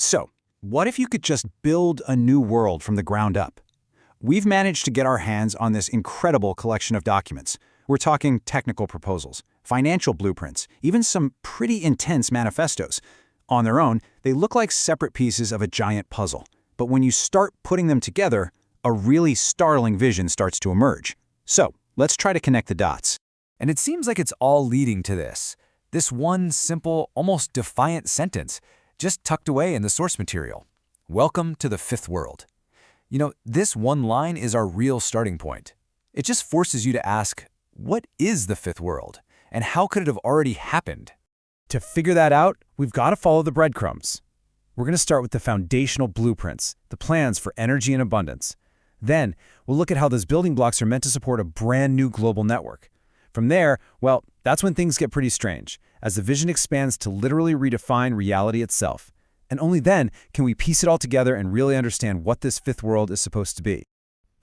So, what if you could just build a new world from the ground up? We've managed to get our hands on this incredible collection of documents. We're talking technical proposals, financial blueprints, even some pretty intense manifestos. On their own, they look like separate pieces of a giant puzzle. But when you start putting them together, a really startling vision starts to emerge. So, let's try to connect the dots. And it seems like it's all leading to this one simple, almost defiant sentence, just tucked away in the source material. Welcome to the fifth world. You know, this one line is our real starting point. It just forces you to ask, what is the fifth world? And how could it have already happened? To figure that out, we've got to follow the breadcrumbs. We're going to start with the foundational blueprints, the plans for energy and abundance. Then, we'll look at how those building blocks are meant to support a brand new global network. From there, well, that's when things get pretty strange, as the vision expands to literally redefine reality itself. And only then can we piece it all together and really understand what this fifth world is supposed to be.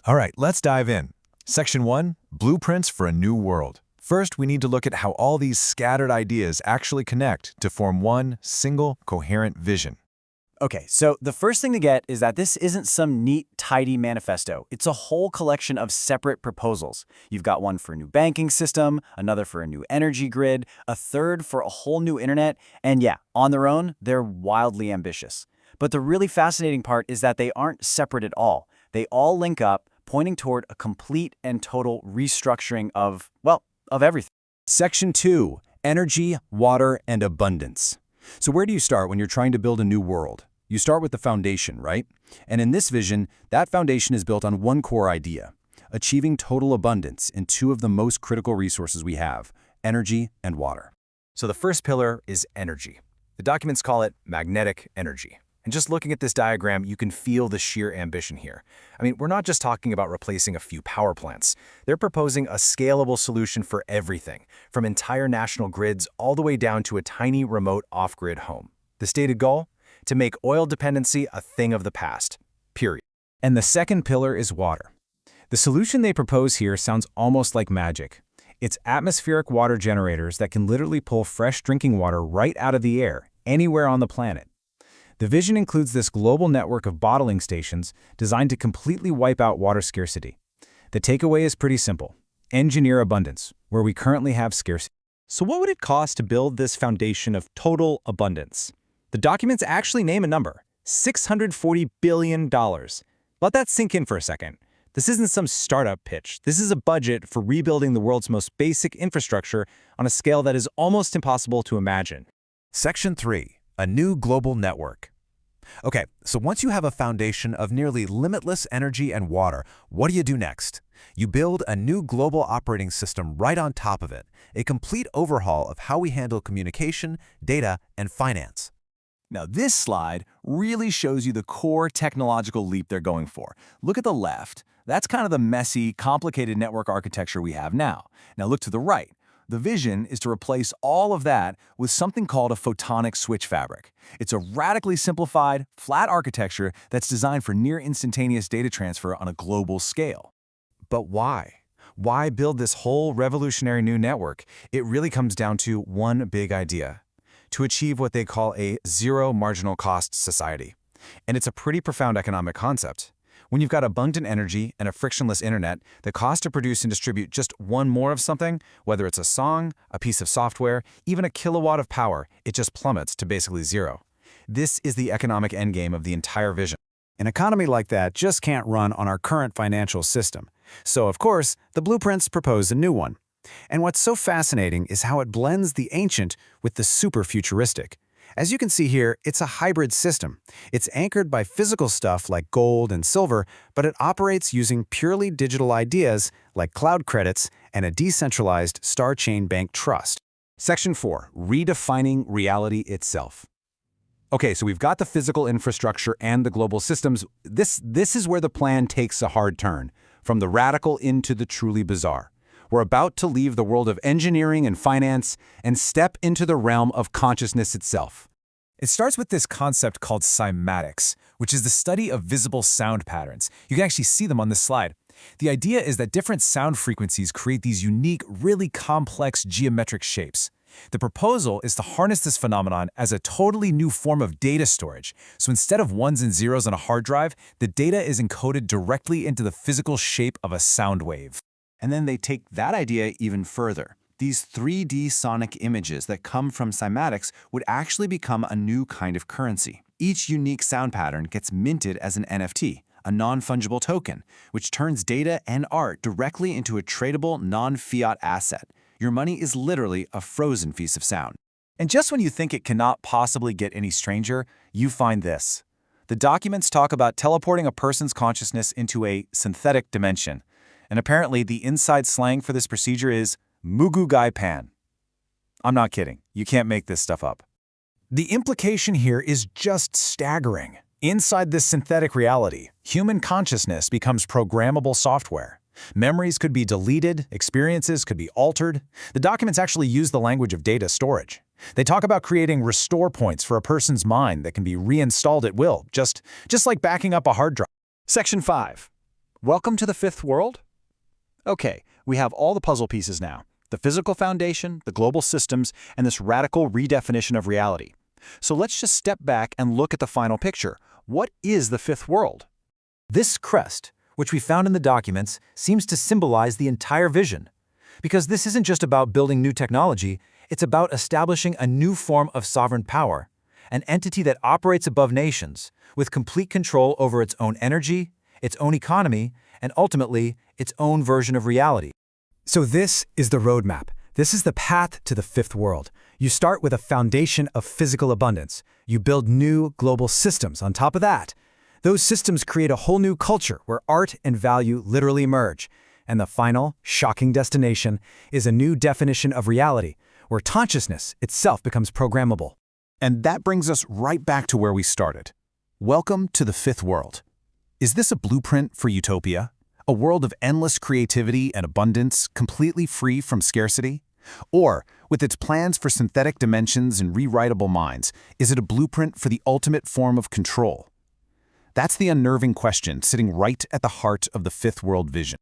All right, let's dive in. Section 1, Blueprints for a New World. First, we need to look at how all these scattered ideas actually connect to form one single, coherent vision. Okay, so the first thing to get is that this isn't some neat, tidy manifesto. It's a whole collection of separate proposals. You've got one for a new banking system, another for a new energy grid, a third for a whole new internet, and yeah, on their own, they're wildly ambitious. But the really fascinating part is that they aren't separate at all. They all link up, pointing toward a complete and total restructuring of, well, of everything. Section 2, Energy, Water, and Abundance. So where do you start when you're trying to build a new world? You start with the foundation, right? And in this vision, that foundation is built on one core idea, achieving total abundance in two of the most critical resources we have, energy and water. So the first pillar is energy. The documents call it magnetic energy. And just looking at this diagram, you can feel the sheer ambition here. I mean, we're not just talking about replacing a few power plants. They're proposing a scalable solution for everything, from entire national grids all the way down to a tiny remote off-grid home. The stated goal? To make oil dependency a thing of the past. Period. And the second pillar is water. The solution they propose here sounds almost like magic. It's atmospheric water generators that can literally pull fresh drinking water right out of the air, anywhere on the planet. The vision includes this global network of bottling stations designed to completely wipe out water scarcity. The takeaway is pretty simple. Engineer abundance, where we currently have scarcity. So what would it cost to build this foundation of total abundance? The documents actually name a number, $640 billion. Let that sink in for a second. This isn't some startup pitch. This is a budget for rebuilding the world's most basic infrastructure on a scale that is almost impossible to imagine. Section 3, a new global network. Okay, so once you have a foundation of nearly limitless energy and water, what do you do next? You build a new global operating system right on top of it, a complete overhaul of how we handle communication, data, and finance. Now, this slide really shows you the core technological leap they're going for. Look at the left. That's kind of the messy, complicated network architecture we have now. Now, look to the right. The vision is to replace all of that with something called a photonic switch fabric. It's a radically simplified, flat architecture that's designed for near-instantaneous data transfer on a global scale. But why? Why build this whole revolutionary new network? It really comes down to one big idea: to achieve what they call a zero marginal cost society. And it's a pretty profound economic concept. When you've got abundant energy and a frictionless internet, the cost to produce and distribute just one more of something, whether it's a song, a piece of software, even a kilowatt of power, it just plummets to basically zero. This is the economic endgame of the entire vision. An economy like that just can't run on our current financial system. So, of course, the blueprints propose a new one. And what's so fascinating is how it blends the ancient with the super futuristic. As you can see here, it's a hybrid system. It's anchored by physical stuff like gold and silver, but it operates using purely digital ideas like cloud credits and a decentralized star chain bank trust. Section 4, Redefining Reality Itself. Okay, so we've got the physical infrastructure and the global systems. This is where the plan takes a hard turn, from the radical into the truly bizarre. We're about to leave the world of engineering and finance and step into the realm of consciousness itself. It starts with this concept called cymatics, which is the study of visible sound patterns. You can actually see them on this slide. The idea is that different sound frequencies create these unique, really complex geometric shapes. The proposal is to harness this phenomenon as a totally new form of data storage. So instead of ones and zeros on a hard drive, the data is encoded directly into the physical shape of a sound wave. And then they take that idea even further. These 3D sonic images that come from cymatics would actually become a new kind of currency. Each unique sound pattern gets minted as an NFT, a non-fungible token, which turns data and art directly into a tradable non-fiat asset. Your money is literally a frozen piece of sound. And just when you think it cannot possibly get any stranger, you find this. The documents talk about teleporting a person's consciousness into a synthetic dimension. And apparently the inside slang for this procedure is Mugu Gai Pan. I'm not kidding. You can't make this stuff up. The implication here is just staggering. Inside this synthetic reality, human consciousness becomes programmable software. Memories could be deleted, experiences could be altered. The documents actually use the language of data storage. They talk about creating restore points for a person's mind that can be reinstalled at will, just like backing up a hard drive. Section 5. Welcome to the fifth world? Okay, we have all the puzzle pieces now. The physical foundation, the global systems, and this radical redefinition of reality. So let's just step back and look at the final picture. What is the fifth world? This crest, which we found in the documents, seems to symbolize the entire vision. Because this isn't just about building new technology, it's about establishing a new form of sovereign power, an entity that operates above nations, with complete control over its own energy, its own economy, and ultimately, its own version of reality. So this is the roadmap. This is the path to the fifth world. You start with a foundation of physical abundance. You build new global systems on top of that. Those systems create a whole new culture where art and value literally merge. And the final, shocking destination is a new definition of reality, where consciousness itself becomes programmable. And that brings us right back to where we started. Welcome to the fifth world. Is this a blueprint for utopia? A world of endless creativity and abundance, completely free from scarcity? Or, with its plans for synthetic dimensions and rewritable minds, is it a blueprint for the ultimate form of control? That's the unnerving question sitting right at the heart of the fifth world vision.